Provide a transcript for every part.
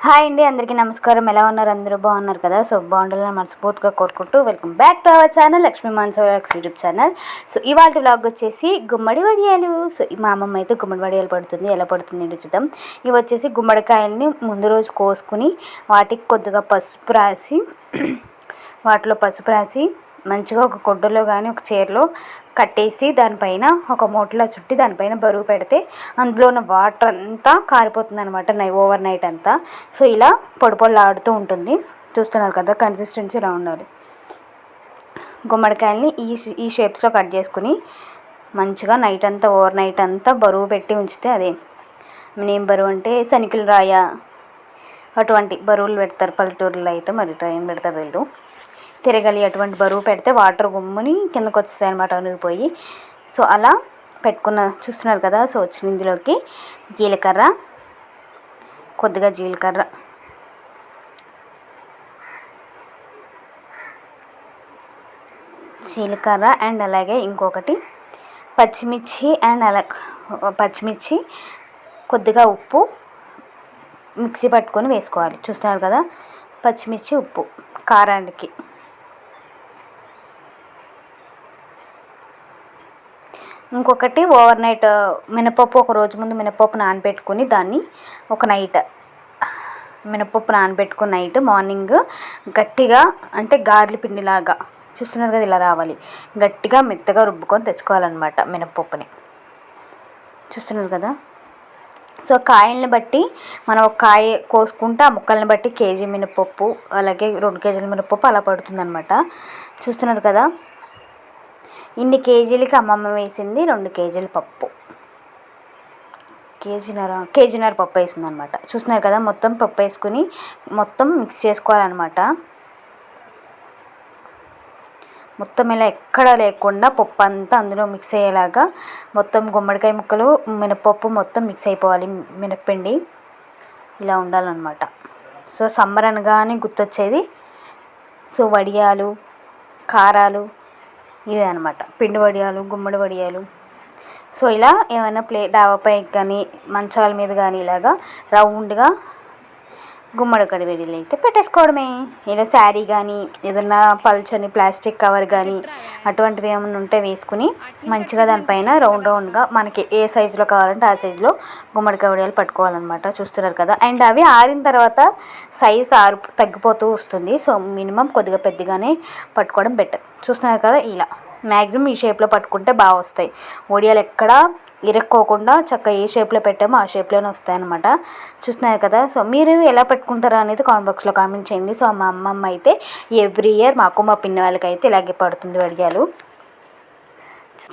Hi అండి, అందరికీ నమస్కారం. ఎలా ఉన్నారు? అందరూ బాగున్నారు కదా? సో బాగుండాలని మనస్ఫూర్తిగా కోరుకుంటూ welcome back to our channel Lakshmi మాన్సోయాక్స్ యూట్యూబ్ ఛానల్. సో ఇవాళ వ్లాగ్ వచ్చేసి గుమ్మడి వడియాలు. సో మా అమ్మమ్మ అయితే గుమ్మడి వడియాలు పడుతుంది. ఎలా పడుతుంది ఏంటో చూద్దాం. ఇవి వచ్చేసి గుమ్మడికాయలని ముందు రోజు కోసుకుని వాటికి కొద్దిగా పసుపు రాసి మంచిగా ఒక గుడ్డలో కానీ ఒక చీరలో కట్టేసి దానిపైన ఒక మూటలా చుట్టి దానిపైన బరువు పెడితే అందులో ఉన్న వాటర్ అంతా కారిపోతుంది అనమాట ఓవర్ నైట్ అంతా. సో ఇలా పొడిపొడిలాడుతూ ఉంటుంది. చూస్తున్నారు కదా, కన్సిస్టెన్సీ ఇలా ఉండాలి. గుమ్మడికాయలని ఈ షేప్స్లో కట్ చేసుకుని మంచిగా నైట్ అంతా ఓవర్ నైట్ అంతా బరువు పెట్టి ఉంచితే, అదే ఏం బరువు అంటే శనికలు రాయ అటువంటి బరువులు పెడతారు. పల్లెటూరులో అయితే మరి ఏం పెడతారు తెలియదు. తిరగలి అటువంటి బరువు పెడితే వాటర్ గుమ్ముని కిందకు వచ్చేస్తాయి అనమాట, అణిగిపోయి. సో అలా చూస్తున్నారు కదా. సో వచ్చిన ఇందులోకి కొద్దిగా జీలకర్ర అండ్ అలాగే ఇంకొకటి పచ్చిమిర్చి కొద్దిగా ఉప్పు మిక్సీ పట్టుకొని వేసుకోవాలి. చూస్తున్నారు కదా, పచ్చిమిర్చి ఉప్పు కారానికి. ఇంకొకటి ఓవర్ నైట్ మినపప్పు, ఒక రోజు ముందు మినపప్పు నానబెట్టుకుని దాన్ని ఒక నైట్ నైట్ మార్నింగ్ గట్టిగా అంటే గారెల పిండిలాగా, చూస్తున్నారు కదా ఇలా రావాలి, గట్టిగా మెత్తగా రుబ్బుకొని తెచ్చుకోవాలన్నమాట మినపప్పుని. చూస్తున్నారు కదా. సో కాయల్ని బట్టి మనం ఒక కాయ కోసుకుంటే ఆ ముక్కల్ని బట్టి కేజీ మినపప్పు అలాగే 2 కేజీల మినపప్పు అలా పడుతుంది అనమాట. చూస్తున్నారు కదా, ఇన్ని కేజీలకి అమ్మమ్మ వేసింది 2 కేజీల పప్పు, కేజీన్నర పప్పు వేసింది అనమాట. చూస్తున్నారు కదా, మొత్తం పప్పు వేసుకుని మొత్తం మిక్స్ చేసుకోవాలన్నమాట. మొత్తం ఇలా ఎక్కడా లేకుండా పప్పు అంతా అందులో మిక్స్ అయ్యేలాగా మొత్తం గుమ్మడికాయ ముక్కలు మినపప్పు మొత్తం మిక్స్ అయిపోవాలి. మినప్పిండి ఇలా ఉండాలన్నమాట. సో సమ్మర్ అనగానే గుర్తొచ్చేది సో వడియాలు, కారాలు ఇవే అనమాట. పిండి వడియాలు, గుమ్మడి వడియాలు. సో ఇలా ఏమైనా డాబాపై కానీ మంచాల మీద కానీ ఇలాగా రౌండ్గా గుమ్మడి వడియాలు అయితే పెట్టేసుకోవడమే. ఇలా శారీ కానీ ఏదన్నా పల్చని ప్లాస్టిక్ కవర్ కానీ అటువంటివి ఏమైనా ఉంటే వేసుకుని మంచిగా దానిపైన రౌండ్గా మనకి ఏ సైజులో కావాలంటే ఆ సైజులో గుమ్మడికాయ వడియాలు పట్టుకోవాలన్నమాట. చూస్తున్నారు కదా. అండ్ అవి ఆరిన తర్వాత సైజ్ తగ్గిపోతూ వస్తుంది. సో మినిమం కొద్దిగా పెద్దగానే పట్టుకోవడం బెటర్. చూస్తున్నారు కదా, ఇలా మ్యాక్సిమం ఈ షేప్లో పట్టుకుంటే బాగా వస్తాయి వడియాలు. ఎక్కడ ఇరుక్కోకుండా చక్కగా ఏ షేప్లో పెట్టామో ఆ షేప్లోనే వస్తాయన్నమాట. చూస్తున్నారు కదా. సో మీరు ఎలా పెట్టుకుంటారా అనేది కామెంట్ బాక్స్లో కామెంట్ చేయండి. సో మా అమ్మమ్మ అయితే ఎవ్రీ ఇయర్ మాకు మా పిన్ని వాళ్ళకి అయితే ఇలాగే పడుతుంది వడియాలు.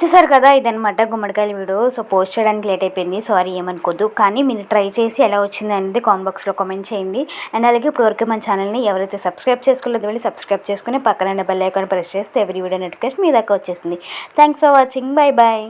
చూసారు కదా, ఇదనమాట గుమ్మడికాయల వీడియో. సో పోస్ట్ చేయడానికి లేట్ అయిపోయింది, సారీ ఏమనుకోద్దు. కానీ మీరు ట్రై చేసి ఎలా వచ్చింది అనేది కామెంట్ బాక్స్లో కామెంట్ చేయండి. అండ్ అలాగే ఇప్పటివరకు మన ఛానల్ని ఎవరైతే సబ్స్క్రైబ్ చేసుకోలేదో వెళ్ళి సబ్స్క్రైబ్ చేసుకుని పక్కన బెల్ ఐకాన్ ప్రెస్ చేస్తే ఎవరి వీడియో నోటిఫికేషన్ మీ దాకా వచ్చేస్తుంది. Thanks for watching. Bye bye.